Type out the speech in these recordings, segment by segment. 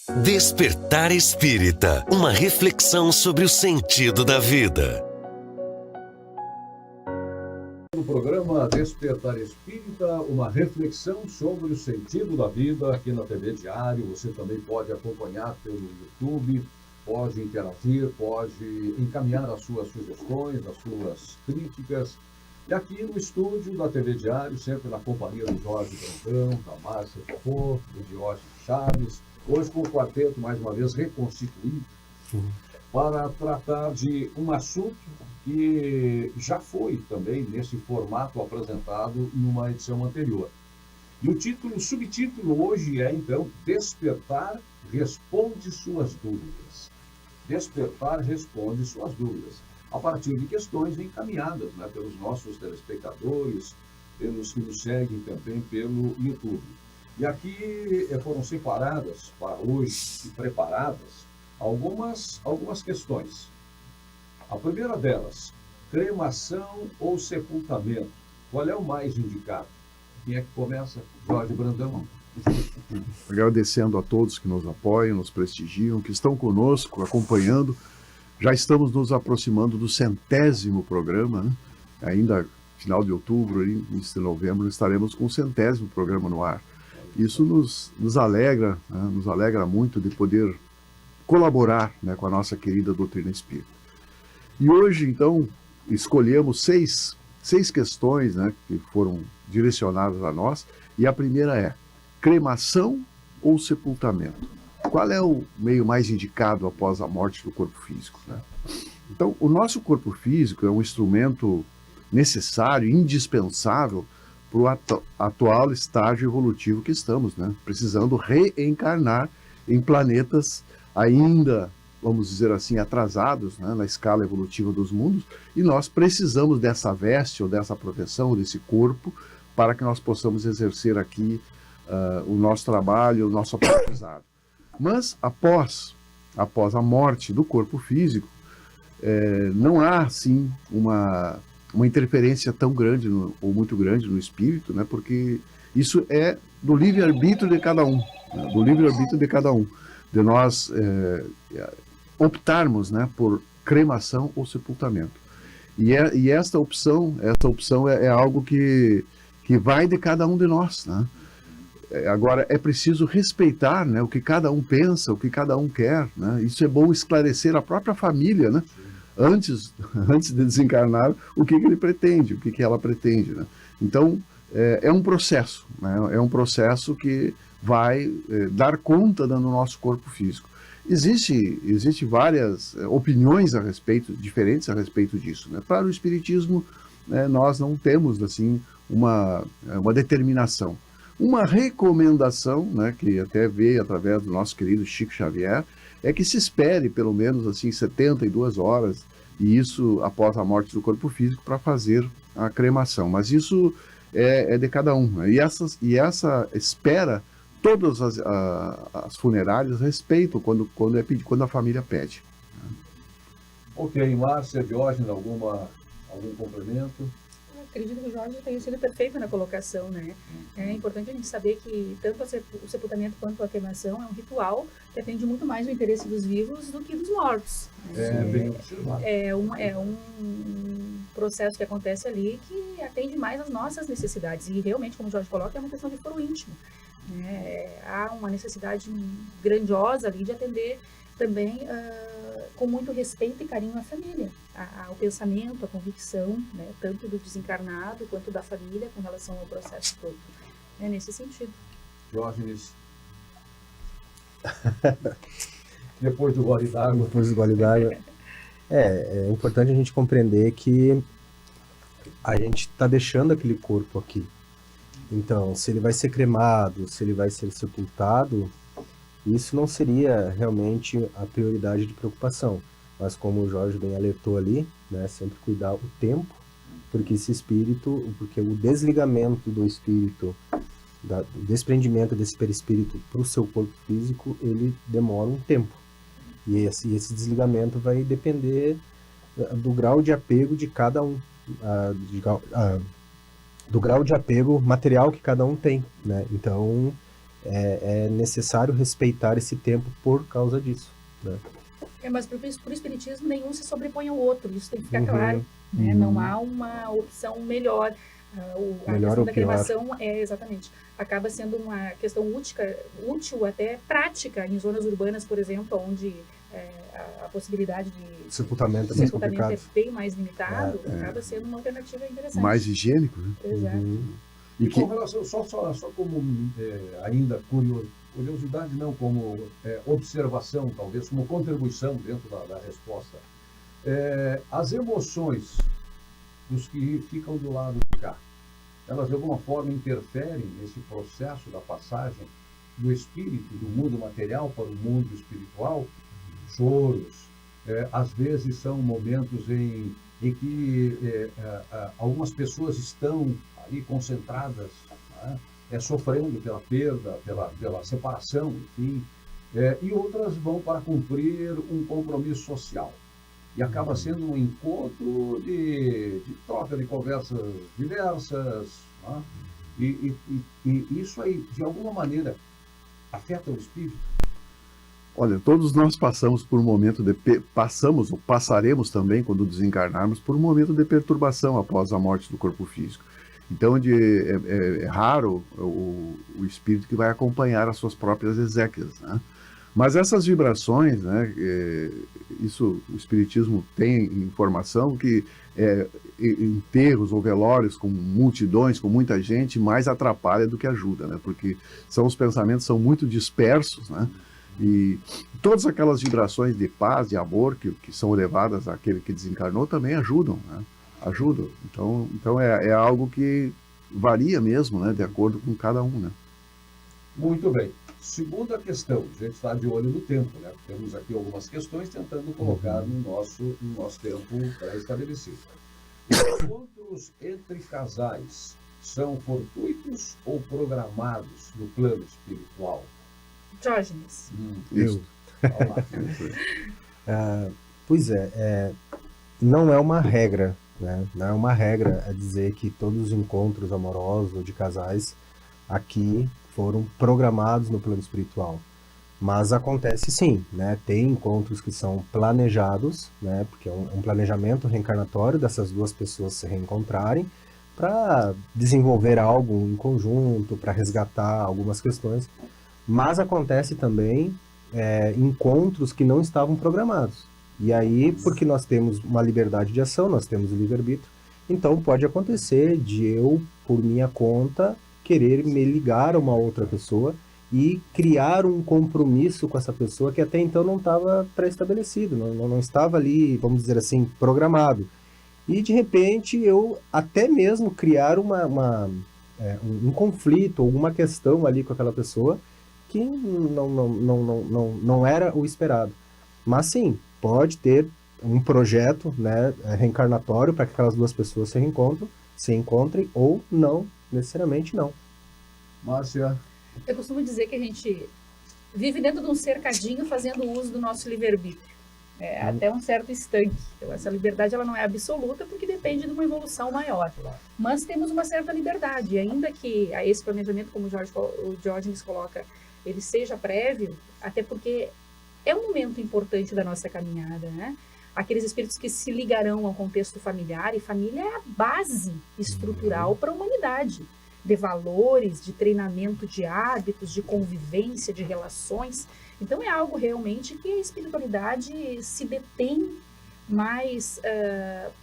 Despertar Espírita, uma reflexão sobre o sentido da vida. No programa Despertar Espírita, uma reflexão sobre o sentido da vida aqui na TV Diário. Você também pode acompanhar pelo YouTube, pode interagir, pode encaminhar as suas sugestões, as suas críticas. E aqui no estúdio da TV Diário, sempre na companhia do Jorge Brandão, da Márcia Forro, do Diógenes Chaves, hoje com o quarteto mais uma vez reconstituído, para tratar de um assunto que já foi também nesse formato apresentado numa edição anterior. E o subtítulo hoje é, então, Despertar responde suas dúvidas. Despertar responde suas dúvidas, a partir de questões encaminhadas, né, pelos nossos telespectadores, pelos que nos seguem também pelo YouTube. E aqui foram separadas para hoje e preparadas algumas questões. A primeira delas, cremação ou sepultamento? Qual é o mais indicado? Quem é que começa? Jorge Brandão. Agradecendo a todos que nos apoiam, nos prestigiam, que estão conosco, acompanhando. Já estamos nos aproximando do 100º programa, né? Ainda final de outubro, início de novembro, estaremos com o 100º programa no ar. Isso nos alegra, né? Nos alegra muito de poder colaborar, né, com a nossa querida doutrina espírita. E hoje, então, escolhemos seis questões, né, que foram direcionadas a nós, e a primeira é: cremação ou sepultamento? Qual é o meio mais indicado após a morte do corpo físico, né? Então, o nosso corpo físico é um instrumento necessário, indispensável para o atual estágio evolutivo que estamos, né? Precisando reencarnar em planetas ainda, vamos dizer assim, atrasados, né, na escala evolutiva dos mundos, e nós precisamos dessa veste ou dessa proteção, desse corpo, para que nós possamos exercer aqui o nosso trabalho, o nosso aprendizado. Mas após a morte do corpo físico, não há, assim, uma interferência tão grande ou muito grande no espírito, né, porque isso é do livre-arbítrio de cada um, né, do livre-arbítrio de cada um, de nós optarmos, né, por cremação ou sepultamento. E esta opção é algo que vai de cada um de nós, né? Agora, é preciso respeitar, né, o que cada um pensa, o que cada um quer, né? Isso é bom esclarecer a própria família, né? Antes de desencarnar, o que ele pretende, o que ela pretende, né? Então, é um processo, né? É um processo que vai dar conta do nosso corpo físico. Existe várias opiniões diferentes a respeito disso, né? Para o espiritismo, né, nós não temos, assim, uma determinação. Uma recomendação, né, que até veio através do nosso querido Chico Xavier, é que se espere pelo menos assim 72 horas, e isso após a morte do corpo físico, para fazer a cremação. Mas isso é de cada um, né? E essa espera, todas as funerárias respeitam quando a família pede. Ok, Márcia, Diógenes, algum complemento? Eu acredito que o Jorge tenha sido perfeito na colocação, né? É importante a gente saber que tanto o sepultamento quanto a cremação é um ritual que atende muito mais o interesse dos vivos do que dos mortos. Bem observado. É um processo que acontece ali que atende mais às nossas necessidades. E realmente, como o Jorge coloca, é uma questão de foro íntimo. Há uma necessidade grandiosa ali de atender também com muito respeito e carinho à família, ao pensamento, à convicção, né, tanto do desencarnado quanto da família com relação ao processo todo. É nesse sentido. Diógenes. Depois do gole d'água. Depois do gole d'água. É importante a gente compreender que a gente está deixando aquele corpo aqui. Então, se ele vai ser cremado, se ele vai ser sepultado, isso não seria realmente a prioridade de preocupação. Mas como o Jorge bem alertou ali, né, sempre cuidar o tempo, porque o desligamento do espírito, o desprendimento desse perispírito para o seu corpo físico, ele demora um tempo. E esse desligamento vai depender do grau de apego de cada um, do grau de apego material que cada um tem, né? Então, é necessário respeitar esse tempo por causa disso, né? Mas para o espiritismo nenhum se sobrepõe ao outro, isso tem que ficar Uhum, claro, né? uhum. Não há uma opção melhor. A Melhor questão ou da pior. cremação exatamente, acaba sendo uma questão útil até prática em zonas urbanas, por exemplo, onde a possibilidade de Sepultamento é mais sepultamento é complicado. bem mais limitado, acaba sendo uma alternativa interessante. Mais higiênico, né? Exato. Uhum. E E que, com relação, só como ainda curiosidade, não, como observação, talvez, como contribuição dentro da resposta. As emoções dos que ficam do lado de cá, elas de alguma forma interferem nesse processo da passagem do espírito, do mundo material para o mundo espiritual? Choros, às vezes são momentos em que algumas pessoas estão ali concentradas, né, sofrendo pela perda, pela separação, enfim, e outras vão para cumprir um compromisso social. E acaba sendo um encontro de troca de conversas diversas, né? E isso aí, de alguma maneira, afeta o espírito? olha, todos nós passamos por um momento passamos ou passaremos também, quando desencarnarmos, por um momento de perturbação após a morte do corpo físico. Então, é raro o espírito que vai acompanhar as suas próprias exéquias, né? Mas essas vibrações, né, isso o espiritismo tem informação que enterros ou velórios com multidões, com muita gente, mais atrapalha do que ajuda, né? Porque os pensamentos são muito dispersos, né? E todas aquelas vibrações de paz, de amor que são elevadas àquele que desencarnou também ajudam, né? Ajudam. Então é algo que varia mesmo, né? De acordo com cada um, né? Muito bem. Segunda questão, a gente está de olho no tempo, né? Temos aqui algumas questões tentando colocar no nosso tempo pré-estabelecido. Encontros entre casais são fortuitos ou programados no plano espiritual? Diógenes. Isso. Vamos lá. Pois é, não é uma regra, né? Não é uma regra dizer que todos os encontros amorosos ou de casais aqui foram programados no plano espiritual. Mas acontece sim, né? Tem encontros que são planejados, né? Porque é um planejamento reencarnatório dessas duas pessoas se reencontrarem para desenvolver algo em conjunto, para resgatar algumas questões. Mas acontece também encontros que não estavam programados. E aí, porque nós temos uma liberdade de ação, nós temos o livre-arbítrio, então pode acontecer de eu, por minha conta, querer me ligar a uma outra pessoa e criar um compromisso com essa pessoa que até então não estava pré-estabelecido, não estava ali, vamos dizer assim, programado. E de repente eu até mesmo criar um conflito, alguma questão ali com aquela pessoa que não era o esperado. Mas sim, pode ter um projeto, né, reencarnatório para que aquelas duas pessoas se encontrem ou não, necessariamente não. Márcia? Eu costumo dizer que a gente vive dentro de um cercadinho fazendo uso do nosso livre-arbítrio. Até um certo estanque. Então, essa liberdade ela não é absoluta porque depende de uma evolução maior. Mas temos uma certa liberdade, ainda que esse planejamento, como o Diógenes coloca, ele seja prévio, até porque é um momento importante da nossa caminhada, né? Aqueles espíritos que se ligarão ao contexto familiar, e família é a base estrutural para a humanidade, de valores, de treinamento de hábitos, de convivência, de relações. Então é algo realmente que a espiritualidade se detém mais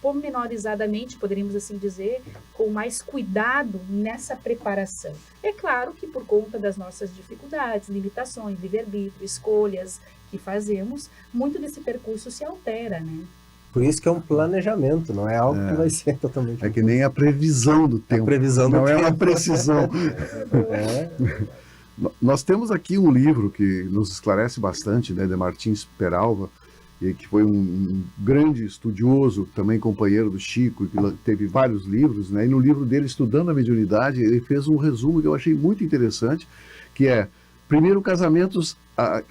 pormenorizadamente, poderíamos assim dizer, com mais cuidado nessa preparação. É claro que por conta das nossas dificuldades, limitações, livre-arbítrio, escolhas que fazemos, muito desse percurso se altera, né? Por isso que é um planejamento, não é algo que vai ser totalmente... É que nem a previsão do tempo. A previsão do não tempo. É uma precisão. Nós temos aqui um livro que nos esclarece bastante, né, de Martins Peralva, que foi um grande estudioso, também companheiro do Chico, que teve vários livros, né, e no livro dele, Estudando a Mediunidade, ele fez um resumo que eu achei muito interessante, que é Primeiro, casamentos,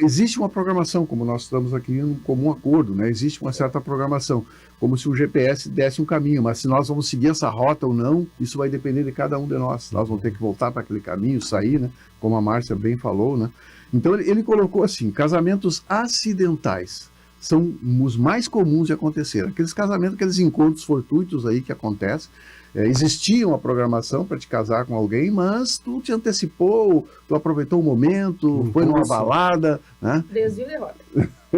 existe uma programação, como nós estamos aqui em um comum acordo, né? Existe uma certa programação, como se o GPS desse um caminho, mas se nós vamos seguir essa rota ou não, isso vai depender de cada um de nós. Nós vamos ter que voltar para aquele caminho, sair, né? Como a Márcia bem falou, né? Então ele colocou assim, casamentos acidentais são os mais comuns de acontecer. Aqueles casamentos, aqueles encontros fortuitos aí que acontecem. Existia uma programação para te casar com alguém, mas tu te antecipou, tu aproveitou o momento, foi numa balada, né? Desvio e derrota.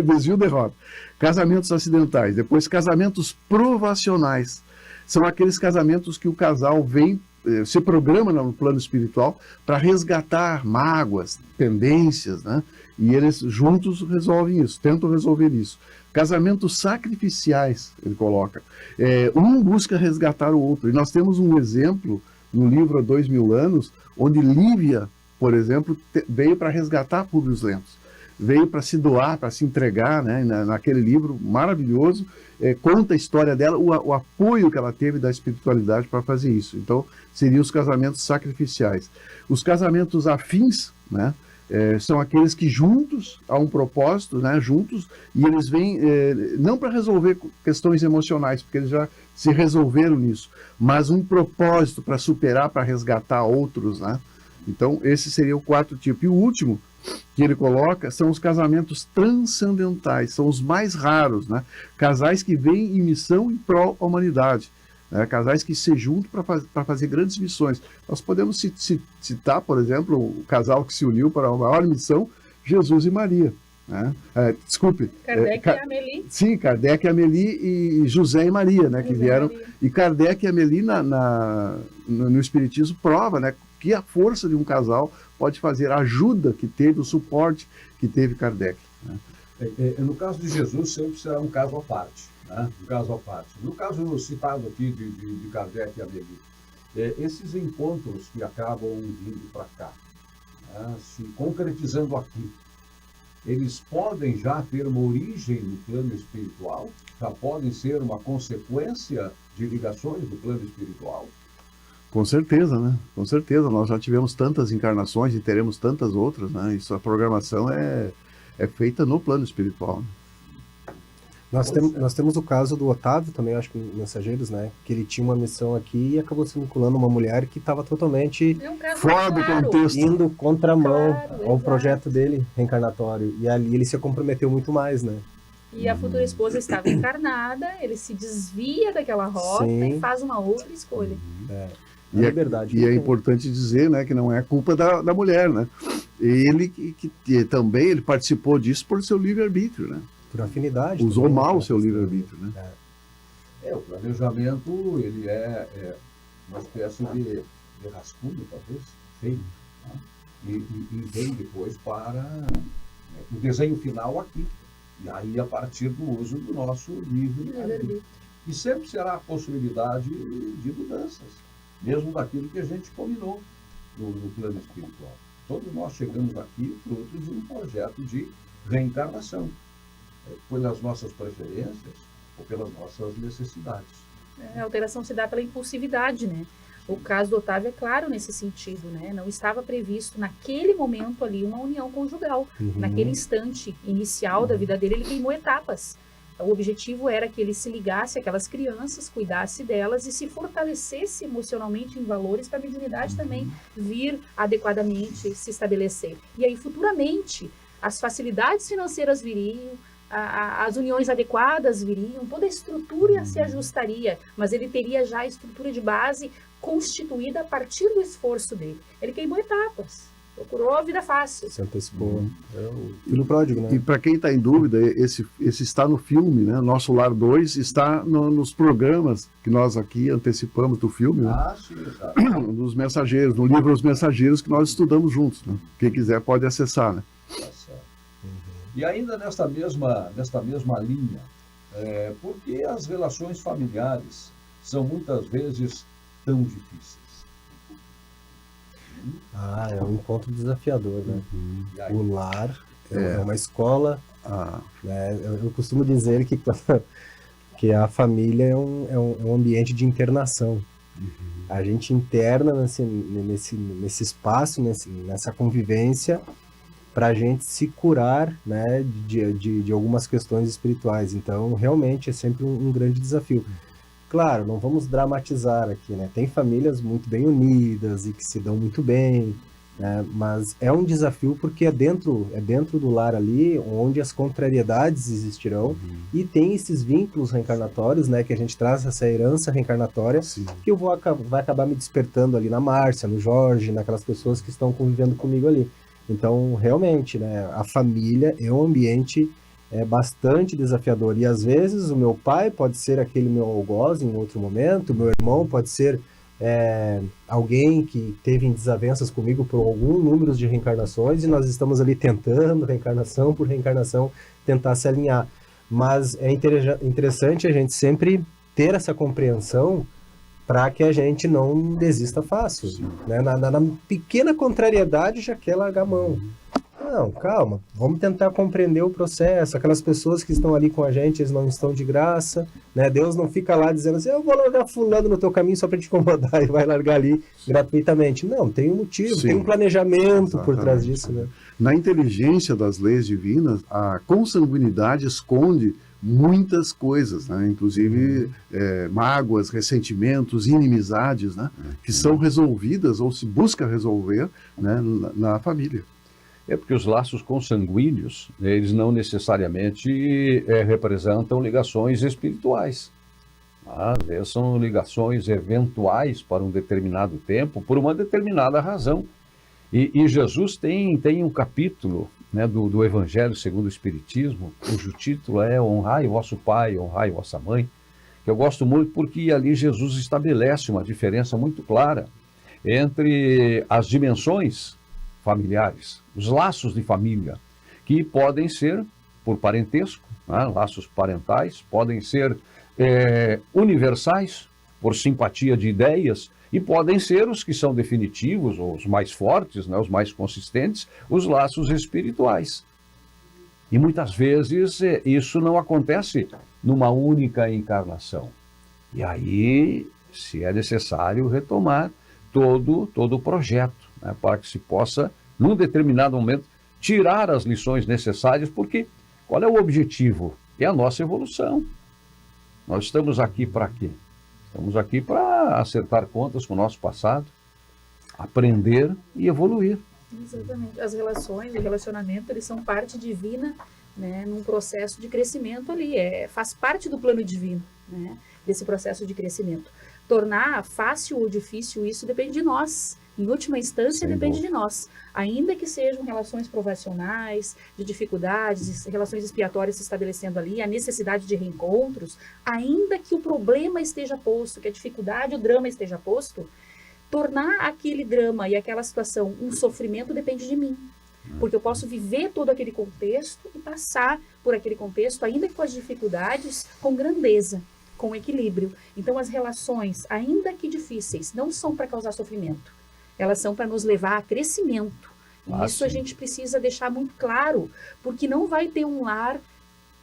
Desvio, derrota. Casamentos acidentais. Depois, casamentos provacionais. São aqueles casamentos que o casal vem, se programa no plano espiritual para resgatar mágoas, pendências, né? E eles juntos resolvem isso, tentam resolver isso. Casamentos sacrificiais, ele coloca. Um busca resgatar o outro. E nós temos um exemplo no livro Há 2000 Anos, onde Lívia, por exemplo, veio para resgatar Públio Lentos. Veio para se doar, para se entregar, né, naquele livro maravilhoso. Conta a história dela, o apoio que ela teve da espiritualidade para fazer isso. Então, seriam os casamentos sacrificiais. Os casamentos afins, né? São aqueles que juntos, há um propósito, né, juntos, e eles vêm não para resolver questões emocionais, porque eles já se resolveram nisso, mas um propósito para superar, para resgatar outros, né? Então, esse seria o quarto tipo. E o último que ele coloca são os casamentos transcendentais, são os mais raros, né? Casais que vêm em missão em pró-humanidade. Casais que se juntam para fazer grandes missões. Nós podemos citar, por exemplo, o casal que se uniu para a maior missão, Jesus e Maria. Né? Desculpe. Kardec e Amélie. Sim, Kardec e Amélie e José e Maria, né, que vieram. E Kardec e Amélie no Espiritismo prova, né, que a força de um casal pode fazer, a ajuda que teve, o suporte que teve Kardec. Né? No caso de Jesus, sempre será um caso à parte. Um caso à parte. No caso citado aqui de Kardec e Amélie, esses encontros que acabam vindo para cá, né, se concretizando aqui, eles podem já ter uma origem no plano espiritual? Já podem ser uma consequência de ligações do plano espiritual? Com certeza, né? Com certeza. Nós já tivemos tantas encarnações e teremos tantas outras, né? Isso, a programação é feita no plano espiritual. Né? Nós temos o caso do Otávio também, acho que Mensageiros, né? Que ele tinha uma missão aqui e acabou se vinculando a uma mulher que estava totalmente fora do contexto, indo contramão ao exato. Projeto dele, reencarnatório. E ali ele se comprometeu muito mais, né? E a futura esposa estava encarnada, ele se desvia daquela rota Sim. e faz uma outra escolha. E é importante dizer, né, que não é culpa da mulher, né? Ele que também ele participou disso por seu livre-arbítrio, né? Por afinidade. Usou também, mal né? o seu livre-arbítrio, né? O planejamento, ele é uma espécie de rascunho, talvez, feito, né? E vem depois para o desenho final aqui. E aí, a partir do uso do nosso livre-arbítrio. E sempre será a possibilidade de mudanças, mesmo daquilo que a gente combinou no plano espiritual. Todos nós chegamos aqui fruto de um projeto de reencarnação, pelas nossas preferências ou pelas nossas necessidades. A alteração se dá pela impulsividade, né? O caso do Otávio é claro nesse sentido, né? Não estava previsto naquele momento ali uma união conjugal. Naquele instante inicial da vida dele, ele queimou etapas. O objetivo era que ele se ligasse àquelas crianças, cuidasse delas e se fortalecesse emocionalmente em valores para a mediunidade também vir adequadamente se estabelecer. E aí, futuramente, as facilidades financeiras viriam, as uniões adequadas viriam, toda a estrutura se ajustaria, mas ele teria já a estrutura de base constituída a partir do esforço dele. Ele queimou etapas, procurou a vida fácil. Se antecipou. É o filho pródigo, né? E para quem está em dúvida, esse está no filme, né? Nosso Lar 2 está nos programas que nós aqui antecipamos do filme, né? Sim, exato. Dos Mensageiros, no livro Os Mensageiros, que nós estudamos juntos, né? Quem quiser pode acessar, né? Tá certo. E ainda nesta mesma linha, por que as relações familiares são muitas vezes tão difíceis? É um encontro desafiador, né? E aí? O lar é uma escola. Né? Eu costumo dizer que a família é um ambiente de internação. A gente interna nesse espaço, nessa convivência, para a gente se curar, né, de algumas questões espirituais. Então, realmente é sempre um grande desafio. Claro, não vamos dramatizar aqui, né? Tem famílias muito bem unidas e que se dão muito bem, né? Mas é um desafio porque é dentro do lar ali onde as contrariedades existirão e tem esses vínculos reencarnatórios, né? Que a gente traz essa herança reencarnatória. Sim. Que vai acabar me despertando ali na Márcia, no Jorge, naquelas pessoas que estão convivendo comigo ali. Então, realmente, né? A família é um ambiente bastante desafiador. E às vezes o meu pai pode ser aquele meu algoz em outro momento, o meu irmão pode ser alguém que teve em desavenças comigo por algum número de reencarnações e nós estamos ali tentando, reencarnação por reencarnação, tentar se alinhar. Mas é interessante a gente sempre ter essa compreensão para que a gente não desista fácil. Né? Na pequena contrariedade já quer largar a mão. Não, calma, vamos tentar compreender o processo. Aquelas pessoas que estão ali com a gente, eles não estão de graça, né? Deus não fica lá dizendo assim, eu vou largar fulano no teu caminho só para te incomodar e vai largar ali gratuitamente. Não, tem um motivo, Sim, tem um planejamento por trás exatamente. disso, né? Na inteligência das leis divinas, a consanguinidade esconde muitas coisas, né? Inclusive mágoas, ressentimentos, inimizades, né? Que são resolvidas ou se busca resolver, né? na família. É porque os laços consanguíneos, eles não necessariamente representam ligações espirituais. Às vezes são ligações eventuais para um determinado tempo, por uma determinada razão. E Jesus tem um capítulo, né, do Evangelho segundo o Espiritismo, cujo título é Honrai vosso pai, honrai vossa mãe, que eu gosto muito porque ali Jesus estabelece uma diferença muito clara entre as dimensões familiares, os laços de família, que podem ser por parentesco, né, laços parentais, podem ser universais, por simpatia de ideias, e podem ser os que são definitivos, ou os mais fortes, né, os mais consistentes, os laços espirituais. E muitas vezes isso não acontece numa única encarnação. E aí, se é necessário retomar todo o projeto, né, para que se possa, num determinado momento, tirar as lições necessárias, porque qual é o objetivo? É a nossa evolução. Nós estamos aqui para quê? Estamos aqui para acertar contas com o nosso passado, aprender e evoluir. Exatamente. As relações, o relacionamento, eles são parte divina, né, num processo de crescimento ali. Faz parte do plano divino, né, desse processo de crescimento. Tornar fácil ou difícil isso depende de nós. Em última instância, depende de nós. Ainda que sejam relações provacionais, de dificuldades, relações expiatórias se estabelecendo ali, a necessidade de reencontros, ainda que o problema esteja posto, que a dificuldade, o drama esteja posto, tornar aquele drama e aquela situação um sofrimento depende de mim. Porque eu posso viver todo aquele contexto e passar por aquele contexto, ainda que com as dificuldades, com grandeza, com equilíbrio. Então, as relações, ainda que difíceis, não são para causar sofrimento. Elas são para nos levar a crescimento. E isso a gente precisa deixar muito claro, porque não vai ter um lar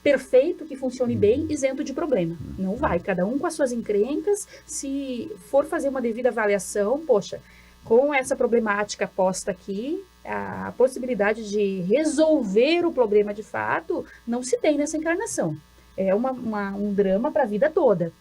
perfeito que funcione bem, isento de problema. Não vai. Cada um com as suas encrencas, se for fazer uma devida avaliação, poxa, com essa problemática posta aqui, a possibilidade de resolver o problema de fato não se tem nessa encarnação. É um drama para a vida toda.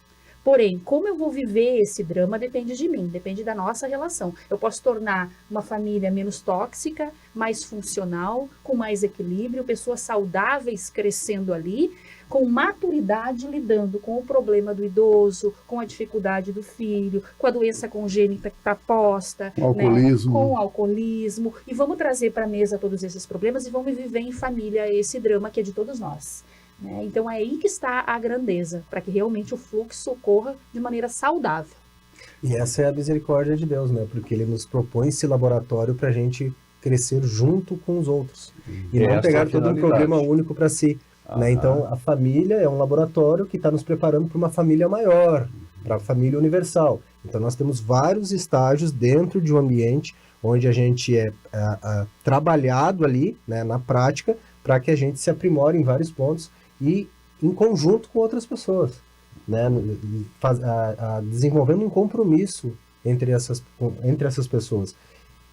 Porém, como eu vou viver esse drama depende de mim, depende da nossa relação. Eu posso tornar uma família menos tóxica, mais funcional, com mais equilíbrio, pessoas saudáveis crescendo ali, com maturidade lidando com o problema do idoso, com a dificuldade do filho, com a doença congênita que está posta, alcoolismo. Né, com o alcoolismo. E vamos trazer para a mesa todos esses problemas e vamos viver em família esse drama que é de todos nós. Então é aí que está a grandeza, para que realmente o fluxo ocorra de maneira saudável. E essa é a misericórdia de Deus, né? Porque Ele nos propõe esse laboratório para a gente crescer junto com os outros. E não pegar todo um problema único para si. Né? Então a família é um laboratório que está nos preparando para uma família maior, para a família universal. Então nós temos vários estágios dentro de um ambiente onde a gente é trabalhado ali, né, na prática, para que a gente se aprimore em vários pontos e em conjunto com outras pessoas, né, desenvolvendo um compromisso entre essas pessoas.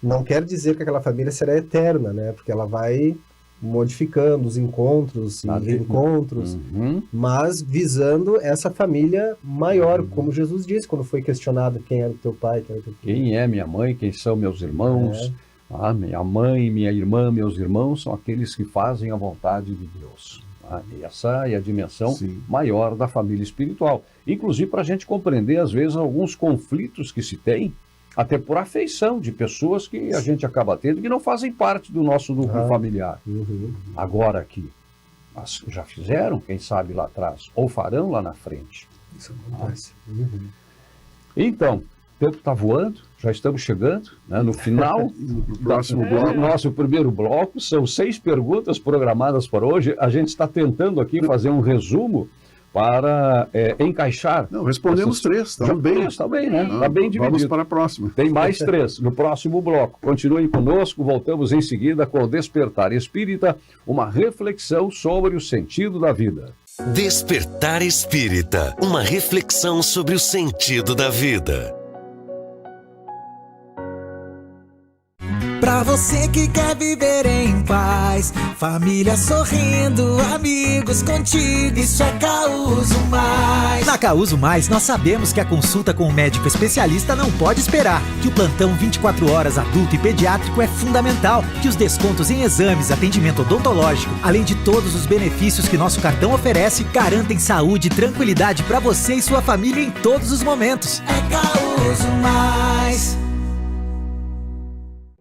Não quer dizer que aquela família será eterna, né? Porque ela vai modificando os encontros e reencontros, mas visando essa família maior, como Jesus disse quando foi questionado quem era o teu pai, quem era o teu filho. Quem é minha mãe, quem são meus irmãos? Minha mãe, minha irmã, meus irmãos são aqueles que fazem a vontade de Deus. E essa é a dimensão maior da família espiritual. Inclusive para a gente compreender, às vezes, alguns conflitos que se tem, até por afeição de pessoas que a gente acaba tendo que não fazem parte do nosso núcleo familiar. Agora aqui, mas já fizeram, quem sabe lá atrás, ou farão lá na frente. Isso acontece. Então, o tempo está voando, já estamos chegando, né, no final do próximo bloco. Nosso primeiro bloco. São 6 perguntas programadas para hoje. A gente está tentando aqui fazer um resumo para encaixar. Não, respondemos 3, estamos bem. Está bem, né? Está bem dividido. Vamos para a próxima. Tem mais 3 no próximo bloco. Continuem conosco, voltamos em seguida com o Despertar Espírita, uma reflexão sobre o sentido da vida. Despertar Espírita, uma reflexão sobre o sentido da vida. Pra você que quer viver em paz, família sorrindo, amigos contigo, isso é Causo Mais. Na Causo Mais, nós sabemos que a consulta com um médico especialista não pode esperar, que o plantão 24 horas adulto e pediátrico é fundamental, que os descontos em exames, atendimento odontológico, além de todos os benefícios que nosso cartão oferece, garantem saúde e tranquilidade para você e sua família em todos os momentos. É Causo Mais.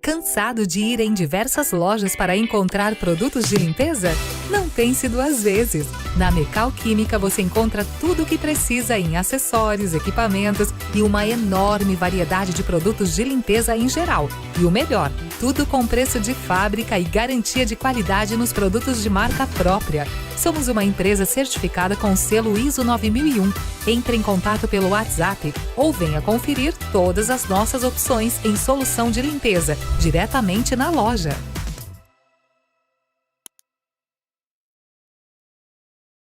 Cansado de ir em diversas lojas para encontrar produtos de limpeza? Não pense 2 vezes. Na Mecal Química você encontra tudo o que precisa em acessórios, equipamentos e uma enorme variedade de produtos de limpeza em geral. E o melhor, tudo com preço de fábrica e garantia de qualidade nos produtos de marca própria. Somos uma empresa certificada com o selo ISO 9001. Entre em contato pelo WhatsApp ou venha conferir todas as nossas opções em solução de limpeza, diretamente na loja.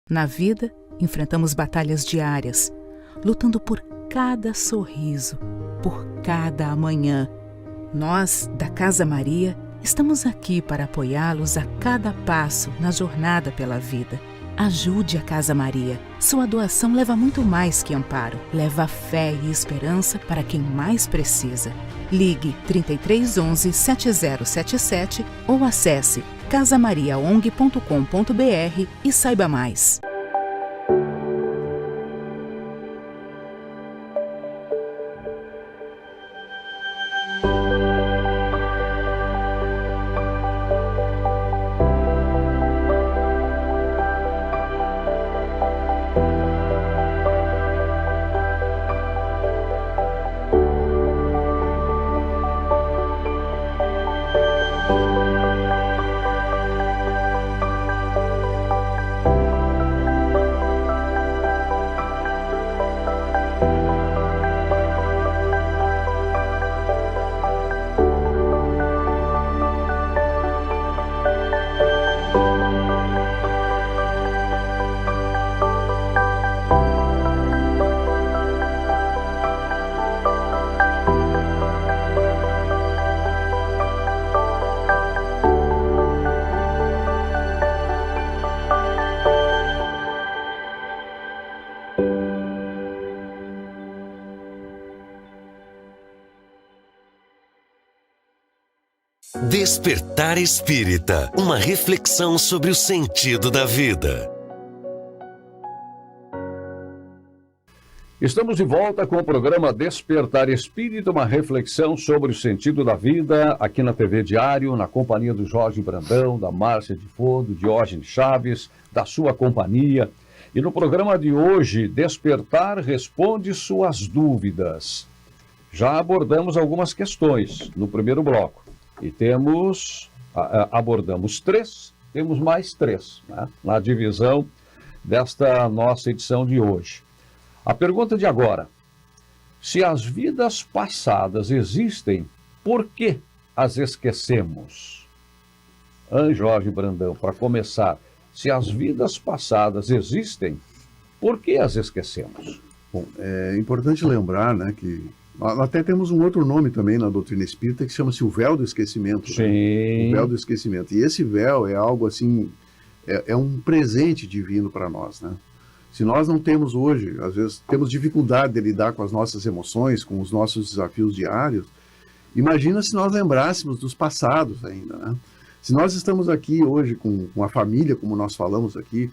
Na vida, enfrentamos batalhas diárias, lutando por cada sorriso, por cada amanhã. Nós, da Casa Maria, estamos aqui para apoiá-los a cada passo na jornada pela vida. Ajude a Casa Maria. Sua doação leva muito mais que amparo. Leva fé e esperança para quem mais precisa. Ligue 3311 7077 ou acesse casamariaong.com.br e saiba mais. Despertar Espírita, uma reflexão sobre o sentido da vida. Estamos de volta com o programa Despertar Espírita, uma reflexão sobre o sentido da vida, aqui na TV Diário, na companhia do Jorge Brandão, da Márcia de Fô, do Diógenes Chaves, da sua companhia. E no programa de hoje, Despertar responde suas dúvidas. Já abordamos algumas questões no primeiro bloco. E abordamos 3, temos mais 3, né, na divisão desta nossa edição de hoje. A pergunta de agora: se as vidas passadas existem, por que as esquecemos? Jorge Brandão, para começar, se as vidas passadas existem, por que as esquecemos? Bom, é importante lembrar, né, que Nós até temos um outro nome também na doutrina espírita que chama-se o véu do esquecimento. Sim. Né? O véu do esquecimento. E esse véu é algo assim, é um presente divino para nós, né? Se nós não temos hoje, às vezes temos dificuldade de lidar com as nossas emoções, com os nossos desafios diários, imagina se nós lembrássemos dos passados ainda, né? Se nós estamos aqui hoje com a família, como nós falamos aqui,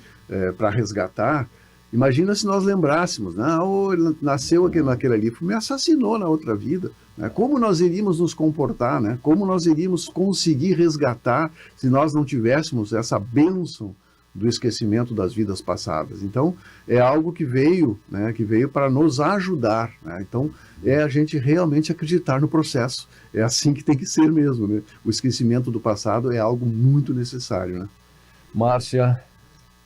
para resgatar, imagina se nós lembrássemos, né? Oh, ele nasceu naquele ali, me assassinou na outra vida. Né? Como nós iríamos nos comportar, né? Como nós iríamos conseguir resgatar se nós não tivéssemos essa bênção do esquecimento das vidas passadas. Então, é algo que veio, né? Que veio para nos ajudar. Né? Então, é a gente realmente acreditar no processo. É assim que tem que ser mesmo, né? O esquecimento do passado é algo muito necessário, né? Márcia.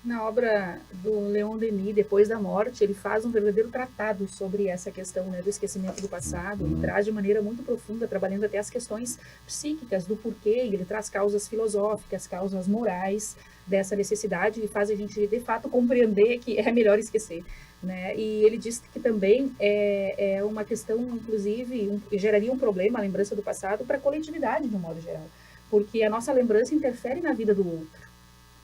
Na obra do Leon Denis, Depois da Morte, ele faz um verdadeiro tratado sobre essa questão, né, do esquecimento do passado. Ele traz de maneira muito profunda, trabalhando até as questões psíquicas do porquê, e ele traz causas filosóficas, causas morais dessa necessidade, e faz a gente, de fato, compreender que é melhor esquecer. Né? E ele diz que também é uma questão, inclusive, geraria um problema, a lembrança do passado, para a coletividade, de um modo geral. Porque a nossa lembrança interfere na vida do outro.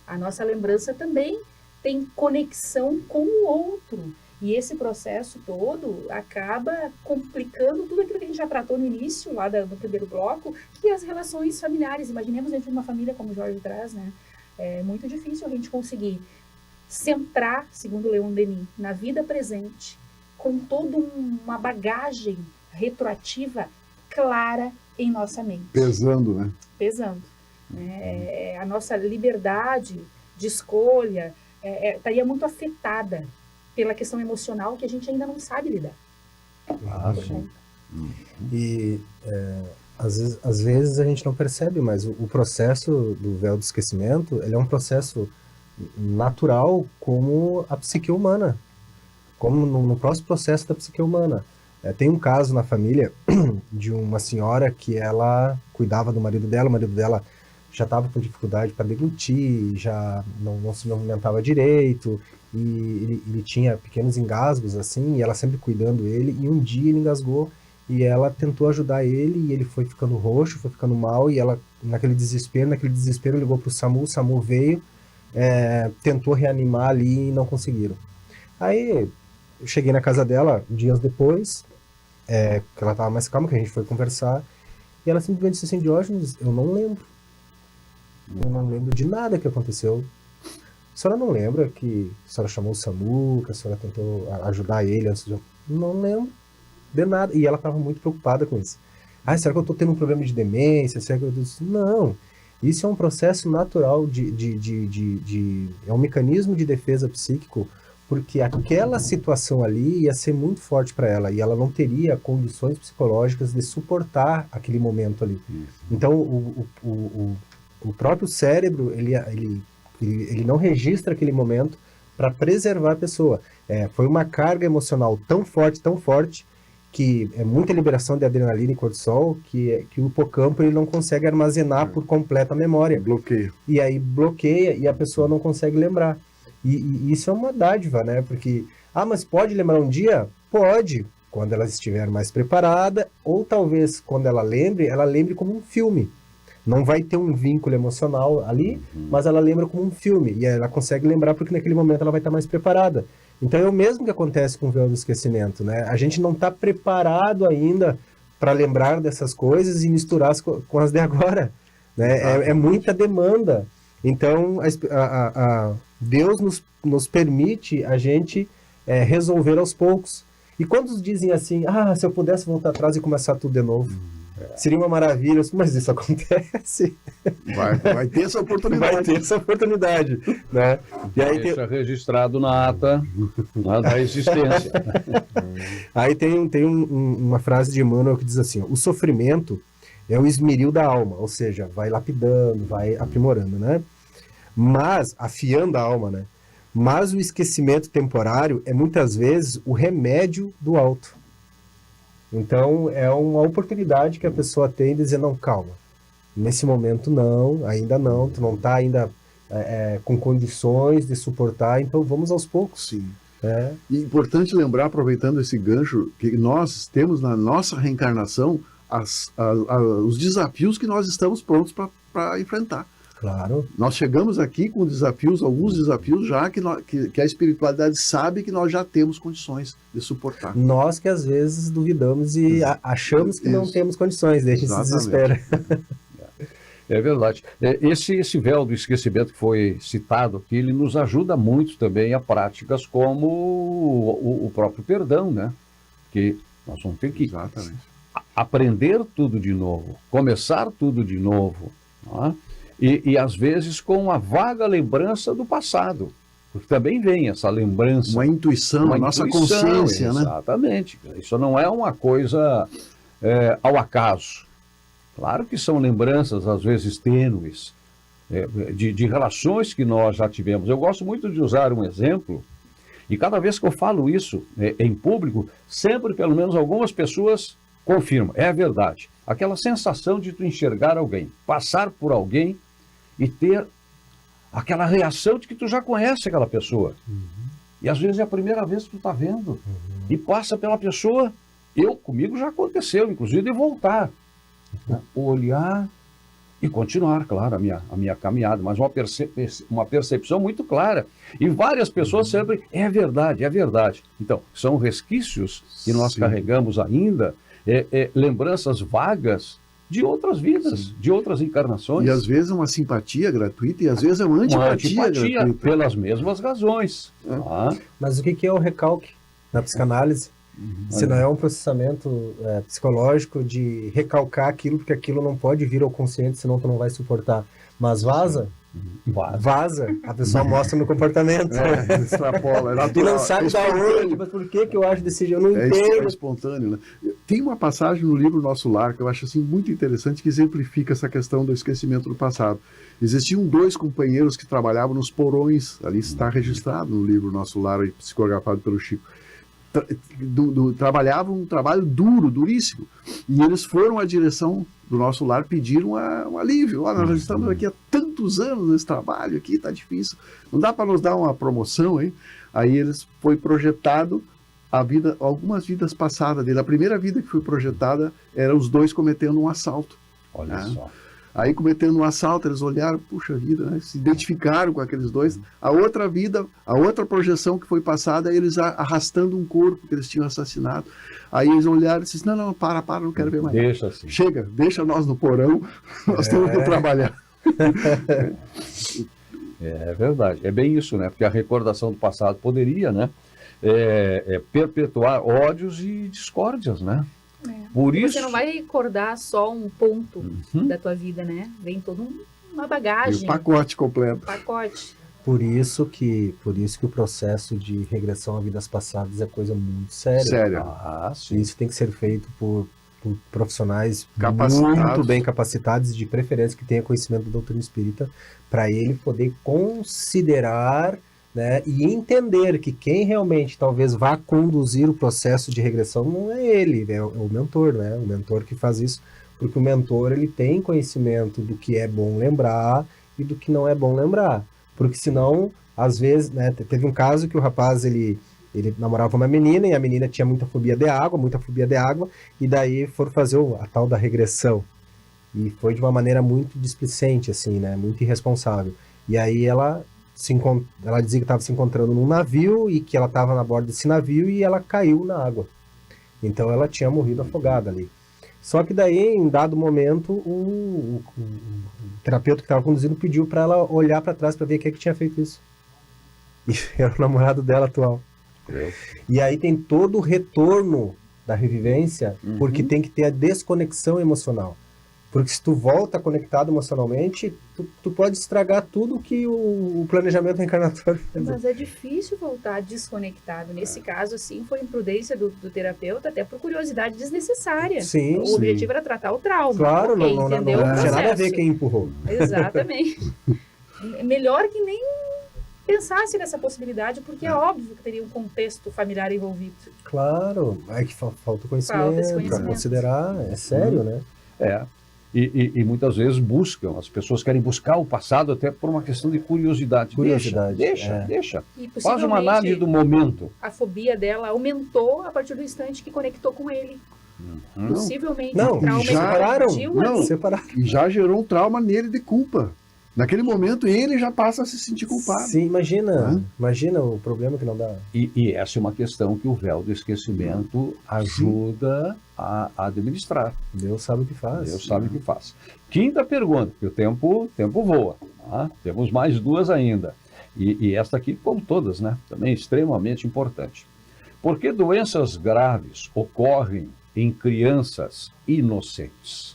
A nossa lembrança também tem conexão com o outro. E esse processo todo acaba complicando tudo aquilo que a gente já tratou no início, lá no primeiro bloco, que é as relações familiares. Imaginemos dentro de uma família, como o Jorge traz, né? É muito difícil a gente conseguir centrar, segundo Leon Denis, na vida presente, com toda uma bagagem retroativa clara em nossa mente. Pesando, né? Pesando. A nossa liberdade de escolha estaria muito afetada pela questão emocional que a gente ainda não sabe lidar. Sim. E às vezes a gente não percebe, mas o processo do véu do esquecimento, ele é um processo natural como a psique humana, como no próximo processo da psique humana. Tem um caso na família de uma senhora que ela cuidava do marido dela, o marido dela já estava com dificuldade para deglutir, já não se movimentava direito, e ele tinha pequenos engasgos assim, e ela sempre cuidando ele, e um dia ele engasgou, e ela tentou ajudar ele, e ele foi ficando roxo, foi ficando mal, e ela, naquele desespero ligou para o SAMU veio, tentou reanimar ali e não conseguiram. Aí eu cheguei na casa dela dias depois, que ela estava mais calma, que a gente foi conversar, e ela simplesmente disse assim: Diógenes, eu não lembro de nada que aconteceu. A senhora não lembra que a senhora chamou o SAMU, que a senhora tentou ajudar ele antes de... Não lembro de nada. E ela estava muito preocupada com isso. Será que eu estou tendo um problema de demência? Será que eu... Não. Isso é um processo natural é um mecanismo de defesa psíquico, porque aquela situação ali ia ser muito forte para ela, e ela não teria condições psicológicas de suportar aquele momento ali. Então, o próprio cérebro, ele não registra aquele momento para preservar a pessoa. Foi uma carga emocional tão forte, que é muita liberação de adrenalina e cortisol, que o hipocampo ele não consegue armazenar por completa memória. Bloqueia. E aí bloqueia e a pessoa não consegue lembrar. E isso é uma dádiva, né? Porque, mas pode lembrar um dia? Pode, quando ela estiver mais preparada, ou talvez quando ela lembre como um filme. Não vai ter um vínculo emocional ali, mas ela lembra como um filme. E ela consegue lembrar porque naquele momento ela vai estar mais preparada. Então é o mesmo que acontece com o véu do esquecimento, né? A gente não está preparado ainda para lembrar dessas coisas e misturar com as de agora. Né? É muita demanda. Então Deus nos permite a gente resolver aos poucos. E quando dizem assim, se eu pudesse voltar atrás e começar tudo de novo, seria uma maravilha, mas isso acontece. Vai ter essa oportunidade. Vai ter essa oportunidade, né? E aí deixa registrado na ata da existência. Aí tem uma frase de Emmanuel que diz assim: o sofrimento é o esmeril da alma, ou seja, vai lapidando, vai aprimorando, né? Mas, afiando a alma, né? Mas o esquecimento temporário é muitas vezes o remédio do alto. Então, é uma oportunidade que a pessoa tem de dizer, não, calma, nesse momento não, ainda não, tu não está ainda com condições de suportar, então vamos aos poucos. Sim. E é importante lembrar, aproveitando esse gancho, que nós temos na nossa reencarnação os desafios que nós estamos prontos para enfrentar. Claro. Nós chegamos aqui com desafios, alguns desafios já que a espiritualidade sabe que nós já temos condições de suportar. Nós que às vezes duvidamos e achamos que não temos condições, daí a gente se desespera. É verdade. Esse véu do esquecimento que foi citado aqui, ele nos ajuda muito também a práticas como o próprio perdão, né? Que nós vamos ter que aprender tudo de novo, começar tudo de novo, não é? E às vezes com uma vaga lembrança do passado, porque também vem essa lembrança. Uma intuição, nossa consciência, né? Exatamente. Isso não é uma coisa ao acaso. Claro que são lembranças, às vezes, tênues, de relações que nós já tivemos. Eu gosto muito de usar um exemplo, e cada vez que eu falo isso em público, sempre pelo menos algumas pessoas confirmam. É verdade. Aquela sensação de tu enxergar alguém, passar por alguém e ter aquela reação de que tu já conhece aquela pessoa. E às vezes é a primeira vez que tu está vendo. E passa pela pessoa. Comigo já aconteceu, inclusive, de voltar. Olhar e continuar, claro, a minha caminhada, mas uma percepção muito clara. E várias pessoas sempre, é verdade, é verdade. Então, são resquícios que nós carregamos ainda, lembranças vagas de outras vidas, de outras encarnações. E às vezes é uma simpatia gratuita e às vezes é uma antipatia gratuita. Pelas mesmas razões. Mas o que é o recalque na psicanálise? Se não é um processamento psicológico de recalcar aquilo, porque aquilo não pode vir ao consciente, senão tu não vai suportar. Mas vaza, a pessoa mostra no comportamento. Extrapola, é natural, e não sabe da onde, mas por que eu acho desse jeito? Eu não entendo. É espontâneo, né? Tem uma passagem no livro Nosso Lar que eu acho assim, muito interessante, que exemplifica essa questão do esquecimento do passado. Existiam 2 companheiros que trabalhavam nos porões, ali está registrado no livro Nosso Lar, psicografado pelo Chico. Trabalhavam um trabalho duríssimo, e eles foram à direção do Nosso Lar pedir um alívio. Nós estamos aqui há tantos anos nesse trabalho aqui, está difícil, não dá para nos dar uma promoção, hein? Aí foi projetado algumas vidas passadas dele. A primeira vida que foi projetada era os 2 cometendo um assalto. Olha só. Aí, cometendo um assalto, eles olharam, puxa vida, né? Se identificaram com aqueles 2. A outra vida, a outra projeção que foi passada, eles arrastando um corpo que eles tinham assassinado. Aí eles olharam e disseram, não, para, não quero ver mais. Deixa assim. Chega, deixa nós no porão, nós temos que trabalhar. É verdade, é bem isso, né? Porque a recordação do passado poderia, né? Perpetuar ódios e discórdias, né? Por isso... Você não vai recordar só um ponto da tua vida, né? Vem toda uma bagagem. E o pacote completo. Por isso que o processo de regressão a vidas passadas é coisa muito séria. Sério. Isso tem que ser feito por profissionais muito bem capacitados, de preferência que tenha conhecimento da doutrina espírita, para ele poder considerar, né, e entender que quem realmente talvez vá conduzir o processo de regressão não é ele, é o mentor, né? O mentor que faz isso, porque o mentor ele tem conhecimento do que é bom lembrar e do que não é bom lembrar, porque senão, às vezes, né, teve um caso que o rapaz ele namorava uma menina e a menina tinha muita fobia de água, e daí foram fazer a tal da regressão, e foi de uma maneira muito displicente, assim, né, muito irresponsável, e aí ela dizia que estava se encontrando num navio e que ela estava na borda desse navio e ela caiu na água. Então ela tinha morrido afogada ali. Só que daí, em dado momento, o terapeuta que estava conduzindo pediu para ela olhar para trás para ver quem é que tinha feito isso. E era o namorado dela atual. E aí tem todo o retorno da revivência, porque tem que ter a desconexão emocional. Porque se tu volta conectado emocionalmente, tu pode estragar tudo que o planejamento reencarnatório fez. Mas é difícil voltar desconectado. Nesse caso, assim, foi imprudência do terapeuta, até por curiosidade desnecessária. Sim, o objetivo era tratar o trauma. Claro, não tinha nada a ver quem empurrou. Exatamente. Melhor que nem pensasse nessa possibilidade, porque é óbvio que teria um contexto familiar envolvido. Claro, é que falta conhecimento para considerar, é sério, né? E muitas vezes as pessoas querem buscar o passado até por uma questão de curiosidade. Deixa. E Faz uma análise do momento. A fobia dela aumentou a partir do instante que conectou com ele. Possivelmente não, o trauma separaram. E já gerou um trauma nele de culpa. Naquele momento ele já passa a se sentir culpado. Sim, imagina o problema que não dá. E essa é uma questão que o véu do esquecimento ajuda a administrar. Deus sabe o que faz. Deus sabe o que faz. Quinta pergunta, que o tempo voa. Tá? Temos mais 2 ainda. E esta aqui, como todas, né? Também extremamente importante. Por que doenças graves ocorrem em crianças inocentes?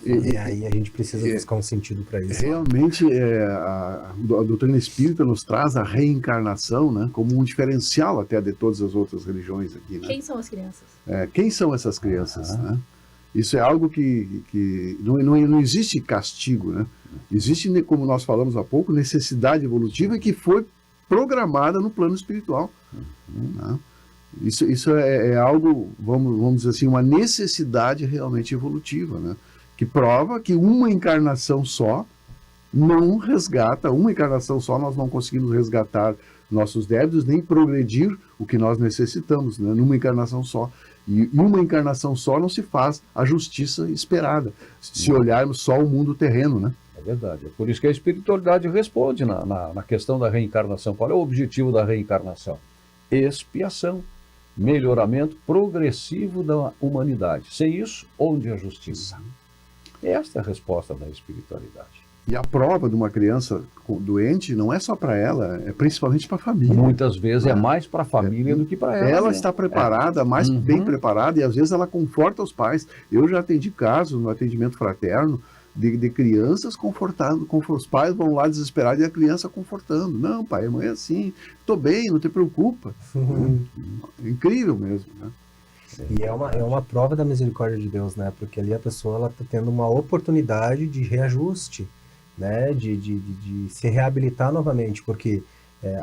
E aí a gente precisa buscar um sentido para isso. Realmente, a doutrina espírita nos traz a reencarnação, né, como um diferencial até de todas as outras religiões aqui. Né? Quem são as crianças? Quem são essas crianças? Né? Isso é algo que não existe castigo. Né? Existe, como nós falamos há pouco, necessidade evolutiva que foi programada no plano espiritual. Né? Isso é algo, vamos dizer assim, uma necessidade realmente evolutiva, né? Que prova que uma encarnação só não resgata, nós não conseguimos resgatar nossos débitos, nem progredir o que nós necessitamos, né? Numa encarnação só. E uma encarnação só não se faz a justiça esperada, se olharmos só o mundo terreno, né? É verdade. É por isso que a espiritualidade responde na questão da reencarnação. Qual é o objetivo da reencarnação? Expiação. Melhoramento progressivo da humanidade. Sem isso, onde a justiça? Esta é a resposta da espiritualidade. E a prova de uma criança doente não é só para ela, é principalmente para a família. Muitas vezes é mais para a família do que para ela. Ela está preparada, mais bem preparada, e às vezes ela conforta os pais. Eu já atendi casos no atendimento fraterno de crianças confortando, os pais vão lá desesperados e a criança confortando. Não, pai, a mãe é assim, estou bem, não te preocupa. É incrível mesmo, né? E é uma prova da misericórdia de Deus, né? Porque ali a pessoa está tendo uma oportunidade de reajuste, né? De se reabilitar novamente. Porque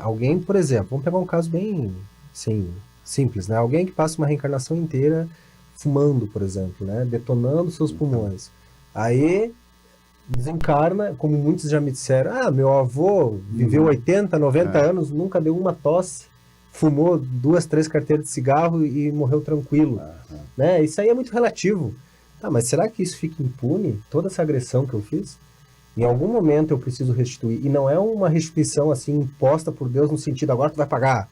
alguém, por exemplo, vamos pegar um caso bem simples, né? Alguém que passa uma reencarnação inteira fumando, por exemplo, né? Detonando seus pulmões. Aí desencarna, como muitos já me disseram, meu avô viveu 80, 90 anos, nunca deu uma tosse, fumou 2, 3 carteiras de cigarro e morreu tranquilo. Né? Isso aí é muito relativo. Tá, mas será que isso fica impune? Toda essa agressão que eu fiz? Em algum momento eu preciso restituir. E não é uma restituição assim imposta por Deus no sentido, agora tu vai pagar.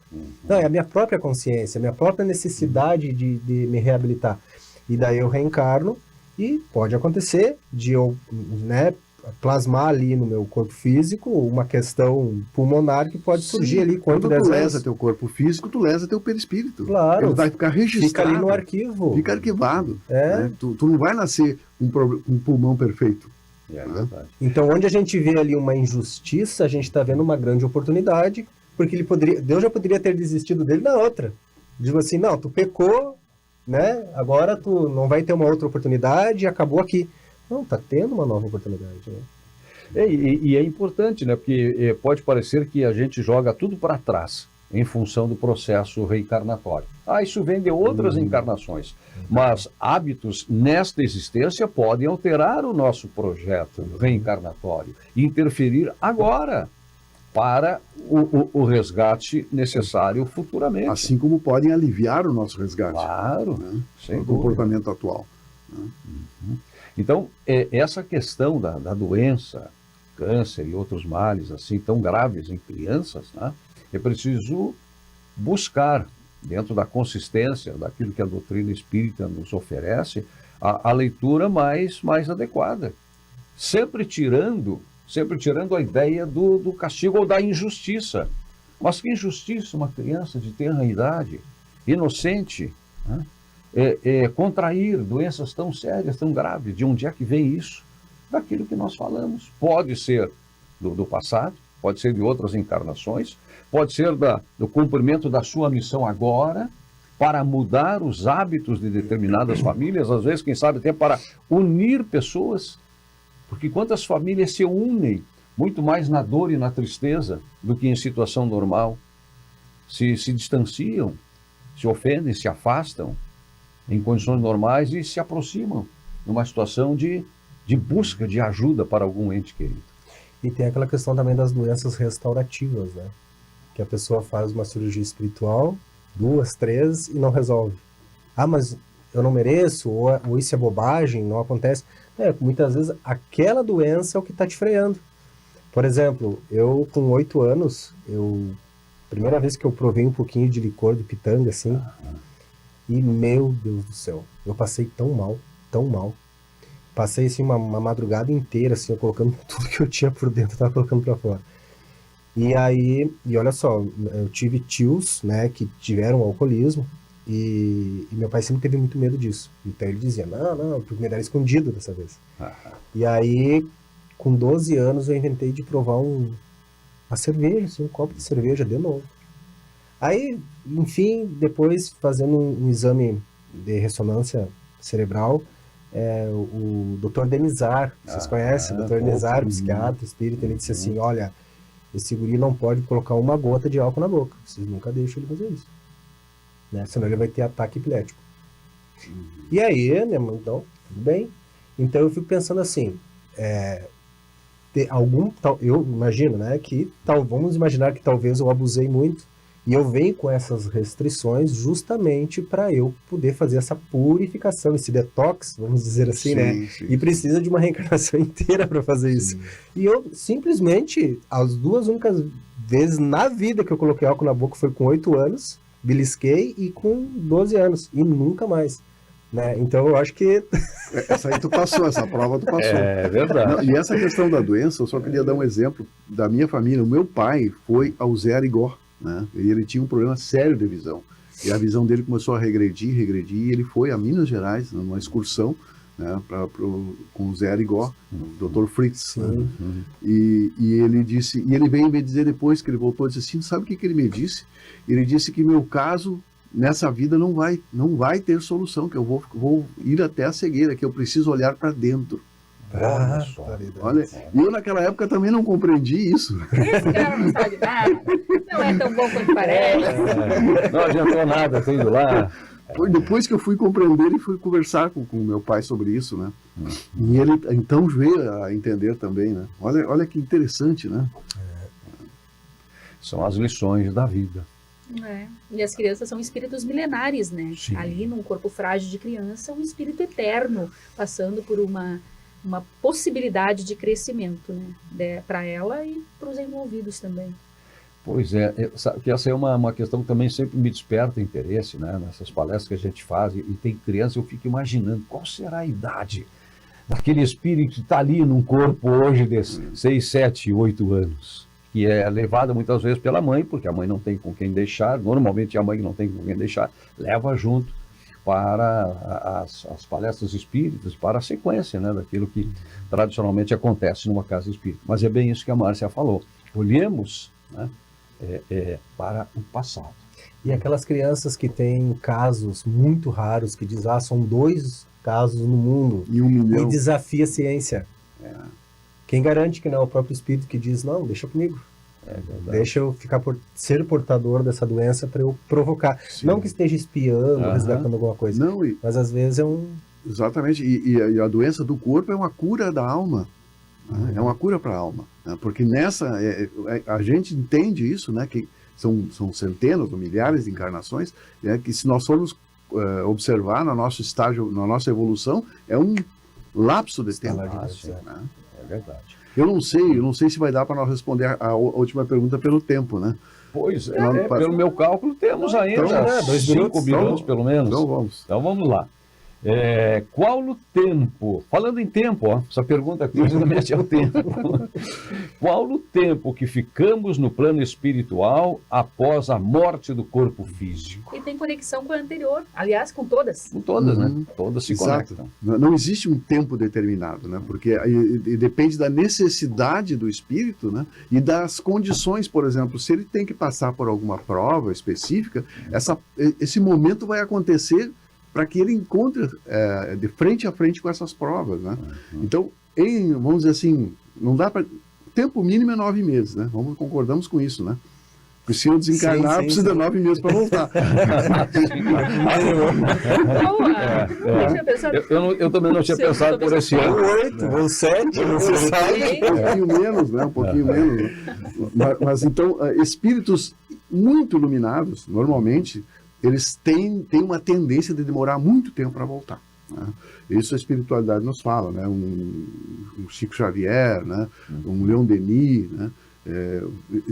Não, é a minha própria consciência, a minha própria necessidade de me reabilitar. E daí eu reencarno e pode acontecer de eu, né, plasmar ali no meu corpo físico uma questão pulmonar que pode surgir ali quando tu lesa teu corpo físico, tu lesa teu perispírito. Claro. Ele vai ficar registrado. Fica ali no arquivo. Fica arquivado. Né? Tu não vai nascer com um pulmão perfeito. É verdade. Então, onde a gente vê ali uma injustiça, a gente está vendo uma grande oportunidade, porque Deus já poderia ter desistido dele na outra. Diz assim, não, tu pecou, né? Agora tu não vai ter uma outra oportunidade e acabou aqui. Não, tá tendo uma nova oportunidade, né? E é importante, né? Porque pode parecer que a gente joga tudo para trás em função do processo reencarnatório. Isso vem de outras encarnações. Mas hábitos nesta existência podem alterar o nosso projeto reencarnatório e interferir agora para o resgate necessário futuramente. Assim como podem aliviar o nosso resgate. Claro, né? Sem o comportamento atual. Né? Então, essa questão da doença, câncer e outros males assim tão graves em crianças, né? É preciso buscar, dentro da consistência daquilo que a doutrina espírita nos oferece, a leitura mais adequada. Sempre tirando a ideia do castigo ou da injustiça. Mas que injustiça uma criança de tenra idade, inocente, né? Contrair doenças tão sérias, tão graves. De onde é que vem isso? Daquilo que nós falamos. Pode ser do passado, pode ser de outras encarnações, pode ser do cumprimento da sua missão agora, para mudar os hábitos de determinadas famílias, às vezes, quem sabe, até para unir pessoas, porque quantas famílias se unem muito mais na dor e na tristeza do que em situação normal, se distanciam, se ofendem, se afastam. em condições normais e se aproximam numa situação de busca de ajuda para algum ente querido. E tem aquela questão também das doenças restaurativas, né? Que a pessoa faz uma cirurgia espiritual, 2, 3 e não resolve. Ah, mas eu não mereço, ou isso é bobagem, não acontece. Muitas vezes aquela doença é o que está te freando. Por exemplo, eu com 8 anos, primeira vez que eu provei um pouquinho de licor de pitanga, assim, e meu Deus do céu, eu passei tão mal, tão mal. Passei assim uma madrugada inteira, assim, eu colocando tudo que eu tinha por dentro, eu tava colocando para fora. E aí, olha só, eu tive tios, né, que tiveram alcoolismo, e meu pai sempre teve muito medo disso. Então ele dizia, não, porque me deram escondido dessa vez. E aí, com 12 anos, eu inventei de provar uma cerveja, assim, um copo de cerveja de novo. Aí, enfim, depois fazendo um exame de ressonância cerebral, o Dr. Denizar, vocês conhecem? O Dr. Denizar, psiquiatra, espírita, ele disse assim, olha, esse guri não pode colocar uma gota de álcool na boca, vocês nunca deixam ele fazer isso, né? Senão ele vai ter ataque epilético. E aí, né, então, tudo bem. Então eu fico pensando assim, eu imagino, né, vamos imaginar que talvez eu abusei muito, e eu venho com essas restrições justamente para eu poder fazer essa purificação, esse detox, vamos dizer assim, né? E precisa de uma reencarnação inteira para fazer isso. E eu simplesmente, as 2 únicas vezes na vida que eu coloquei álcool na boca foi com 8 anos, belisquei, e com 12 anos, e nunca mais. Né? Então eu acho que... Essa aí tu passou, essa prova tu passou. É verdade. E essa questão da doença, eu só queria dar um exemplo da minha família. O meu pai foi ao Zé Arigó, né? E ele tinha um problema sério de visão. E a visão dele começou a regredir, e ele foi a Minas Gerais, numa excursão, né, com o Zé Arigó, o Dr. Fritz. Né? E ele disse, e ele veio me dizer depois que ele voltou, disse assim, sabe o que ele me disse? Ele disse que meu caso nessa vida não vai ter solução, que eu vou ir até a cegueira, que eu preciso olhar para dentro. Olha, e eu naquela época também não compreendi isso. Esse cara não sabe nada, não é tão bom quanto parece. Não adiantou nada, tô indo lá. Foi depois que eu fui compreender e fui conversar com meu pai sobre isso, né? E ele então veio a entender também, né? Olha que interessante, né? São as lições da vida. E as crianças são espíritos milenares, né? Sim. Ali num corpo frágil de criança, um espírito eterno, passando por uma possibilidade de crescimento, né? Para ela e para os envolvidos também. Pois é, sabe que essa é uma questão que também sempre me desperta interesse, né? Nessas palestras que a gente faz, e tem criança, eu fico imaginando qual será a idade daquele espírito que está ali num corpo hoje de 6, 7, 8 anos, que é levado muitas vezes pela mãe, porque a mãe não tem com quem deixar, normalmente a mãe que não tem com quem deixar, leva junto para as palestras espíritas, para a sequência, né, daquilo que tradicionalmente acontece numa casa espírita. Mas é bem isso que a Márcia falou. Olhemos, né, para o passado. E aquelas crianças que têm casos muito raros, que dizem, são 2 casos no mundo, e 1 milhão. E desafia a ciência. Quem garante que não é o próprio espírito que diz, não, deixa comigo. Deixa eu ser portador dessa doença para eu provocar. Sim. Não que esteja espiando, resgatando alguma coisa. Não, mas às vezes é Exatamente. E a doença do corpo é uma cura da alma. É uma cura para a alma. Né? Porque nessa, a gente entende isso, né? Que são centenas ou milhares de encarnações, que se nós formos observar no nosso estágio, na nossa evolução, é um lapso de tempo. É verdade. Eu não sei se vai dar para nós responder a última pergunta pelo tempo, né? Pois pelo meu cálculo temos ainda 5 minutos pelo menos. Então vamos lá. Qual o tempo? Falando em tempo, essa pergunta aqui justamente é o tempo. Qual o tempo que ficamos no plano espiritual após a morte do corpo físico? E tem conexão com a anterior, aliás, com todas. Com todas, né? Todas se conectam. Não existe um tempo determinado, né? Porque depende da necessidade do espírito, né? E das condições, por exemplo, se ele tem que passar por alguma prova específica, esse momento vai acontecer para que ele encontre de frente a frente com essas provas, né? Então, vamos dizer assim, não dá para... O tempo mínimo é 9 meses, né? Concordamos com isso, né? Porque se eu desencarnar, precisa de 9 meses para voltar. Eu também não tinha pensado por esse ano. 8, ou 7, não se sabe. Um pouquinho menos, né? Um pouquinho menos. Mas então, espíritos muito iluminados, normalmente, eles têm uma tendência de demorar muito tempo para voltar. Né? Isso a espiritualidade nos fala, né? Um Chico Xavier, né? Um Leon Denis, né?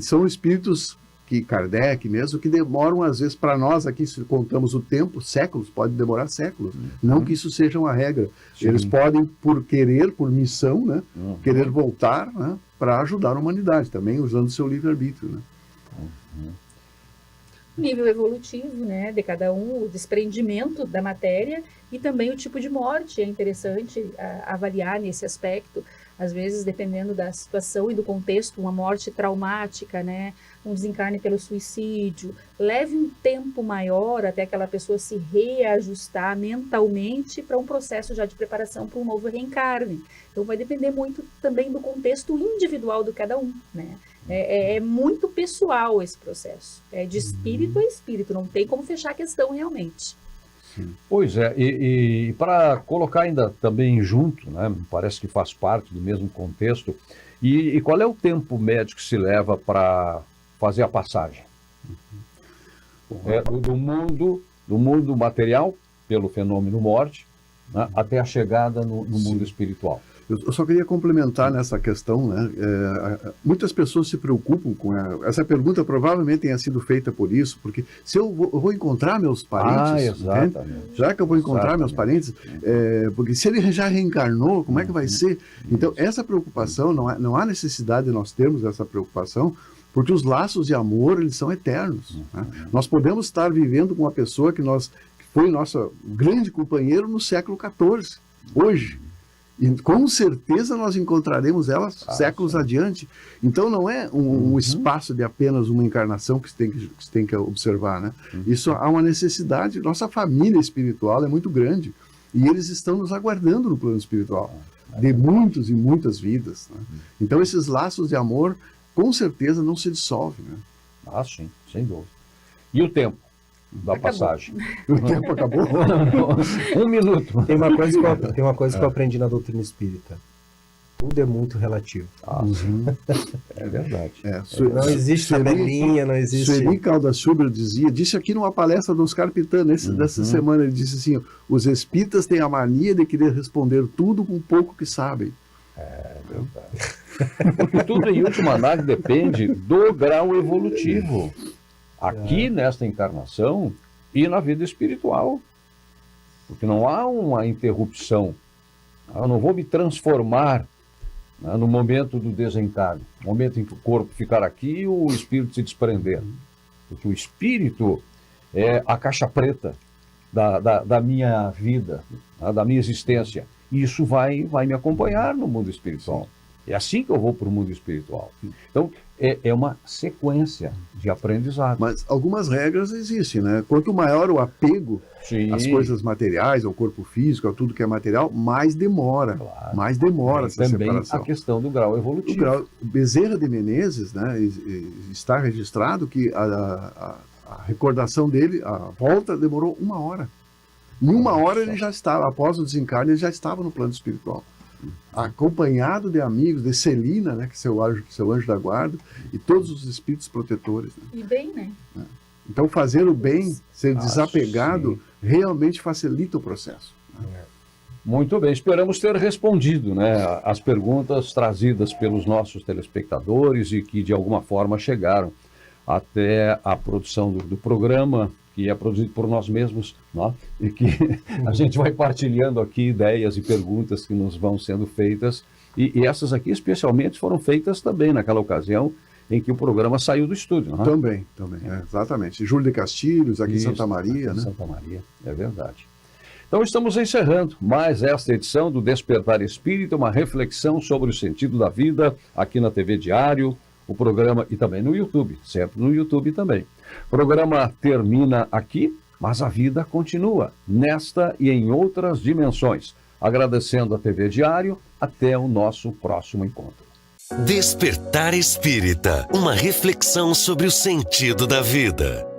São espíritos que Kardec mesmo, que demoram às vezes, para nós aqui, se contamos o tempo, séculos, pode demorar séculos, não que isso seja uma regra. Sim. Eles podem, por querer, por missão, né? Querer voltar, né? Para ajudar a humanidade, também usando o seu livre-arbítrio, né? Nível evolutivo, né, de cada um, o desprendimento da matéria e também o tipo de morte é interessante avaliar nesse aspecto. Às vezes, dependendo da situação e do contexto, uma morte traumática, né, um desencarne pelo suicídio, leve um tempo maior até aquela pessoa se reajustar mentalmente para um processo já de preparação para um novo reencarne. Então, vai depender muito também do contexto individual de cada um, né? É muito pessoal esse processo. É de espírito a espírito, não tem como fechar a questão realmente. Sim. Pois é, e para colocar ainda também junto, né, parece que faz parte do mesmo contexto, e qual é o tempo médio que se leva para fazer a passagem? Do mundo material, pelo fenômeno morte, né, até a chegada no mundo espiritual. Eu só queria complementar nessa questão, né? Muitas pessoas se preocupam com essa pergunta, provavelmente tenha sido feita por isso, porque se eu vou encontrar meus parentes, exatamente. Já que eu vou encontrar meus parentes, porque se ele já reencarnou, como é que vai ser? Então, essa preocupação, não há necessidade de nós termos essa preocupação, porque os laços de amor, eles são eternos. Né? Nós podemos estar vivendo com uma pessoa que foi nosso grande companheiro no século XIV, hoje. E com certeza nós encontraremos ela séculos adiante. Então não é um espaço de apenas uma encarnação que se tem que observar, né? Isso há uma necessidade. Nossa família espiritual é muito grande e eles estão nos aguardando no plano espiritual de muitas e muitas vidas, né? Então esses laços de amor com certeza não se dissolvem, né? Ah, sim, sem dúvida. E o tempo da passagem? O tempo acabou? 1 minuto. Tem uma coisa que eu aprendi na doutrina espírita. Tudo é muito relativo. É verdade. Não existe tabelinha, não existe... Sueli Caldas Schubert disse aqui numa palestra do Oscar Pitã, dessa semana, ele disse assim, os espíritas têm a mania de querer responder tudo com pouco que sabem. É verdade. Porque tudo, em última análise, depende do grau evolutivo. Aqui, nesta encarnação, e na vida espiritual. Porque não há uma interrupção. Eu não vou me transformar, né, no momento do desencarne. No momento em que o corpo ficar aqui e o espírito se desprender. Porque o espírito é a caixa preta da minha vida, né, da minha existência. E isso vai me acompanhar no mundo espiritual. É assim que eu vou para o mundo espiritual. Então, é uma sequência de aprendizado. Mas algumas regras existem, né? Quanto maior o apego às coisas materiais, ao corpo físico, a tudo que é material, mais demora. Claro. Mais demora essa separação. Também a questão do grau evolutivo. Bezerra de Menezes, né, está registrado que a recordação dele, a volta, demorou 1 hora. Em 1 hora ele já estava, após o desencarne, ele já estava no plano espiritual. Acompanhado de amigos, de Celina, né, que é seu anjo da guarda, e todos os espíritos protetores. Né? E bem, né? Então fazer o bem, ser desapegado, realmente facilita o processo. Né? Muito bem, esperamos ter respondido, né, as perguntas trazidas pelos nossos telespectadores e que de alguma forma chegaram até a produção do programa, que é produzido por nós mesmos, né? E que a gente vai partilhando aqui ideias e perguntas que nos vão sendo feitas, e essas aqui especialmente foram feitas também naquela ocasião em que o programa saiu do estúdio. Né? Também, exatamente. Júlio de Castilhos, aqui em Santa Maria. Né? Santa Maria, é verdade. Então estamos encerrando mais esta edição do Despertar Espírita, uma reflexão sobre o sentido da vida, aqui na TV Diário, o programa, e também no YouTube, sempre no YouTube também. O programa termina aqui, mas a vida continua, nesta e em outras dimensões. Agradecendo a TV Diário, até o nosso próximo encontro. Despertar Espírita, uma reflexão sobre o sentido da vida.